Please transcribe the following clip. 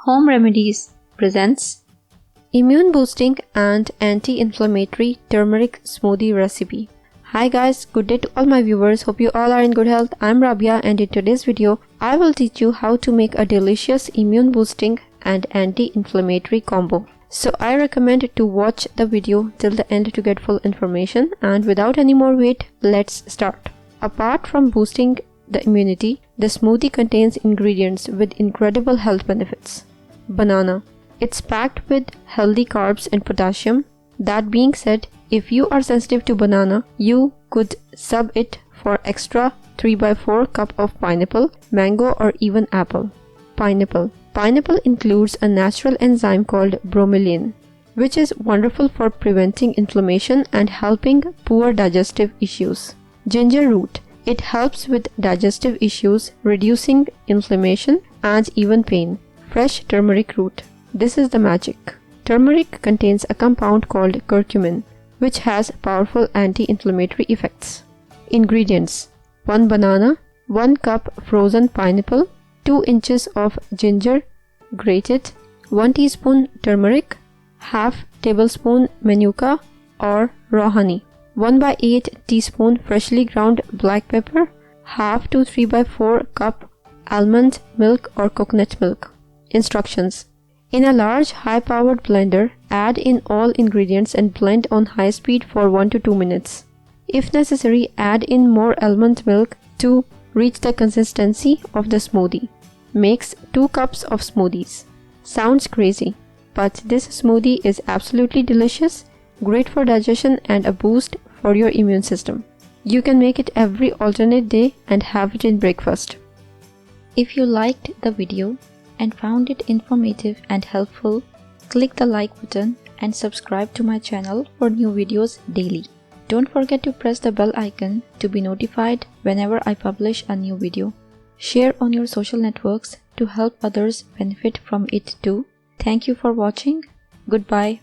Home Remedies presents Immune Boosting and Anti-Inflammatory Turmeric Smoothie Recipe. Hi guys, good day to all my viewers. Hope you all are in good health. I'm Rabia and in today's video, I will teach you how to make a delicious immune boosting and anti-inflammatory combo. So I recommend to watch the video till the end to get full information, and without any more wait, let's start. Apart from boosting the immunity, the smoothie contains ingredients with incredible health benefits. Banana. It's packed with healthy carbs and potassium. That being said, if you are sensitive to banana, you could sub it for extra 3/4 cup of pineapple, mango or even apple. Pineapple. Pineapple includes a natural enzyme called bromelain, which is wonderful for preventing inflammation and helping poor digestive issues. Ginger root. It helps with digestive issues, reducing inflammation and even pain. Fresh turmeric root. This is the magic. Turmeric contains a compound called curcumin, which has powerful anti-inflammatory effects. Ingredients: 1 banana, 1 cup frozen pineapple, 2 inches of ginger grated, 1 teaspoon turmeric, half tablespoon manuka or raw honey, 1/8 teaspoon freshly ground black pepper, half to 3/4 cup almond milk or coconut milk. Instructions: in a large high-powered blender, add in all ingredients and blend on high speed for 1 to 2 minutes. If necessary, add in more almond milk to reach the consistency of the smoothie. Makes 2 cups of smoothies. Sounds crazy, but this smoothie is absolutely delicious, great for digestion and a boost for your immune system. You can make it every alternate day and have it in breakfast. If you liked the video and found it informative and helpful, click the like button and subscribe to my channel for new videos daily. Don't forget to press the bell icon to be notified whenever I publish a new video. Share on your social networks to help others benefit from it too. Thank you for watching. Goodbye.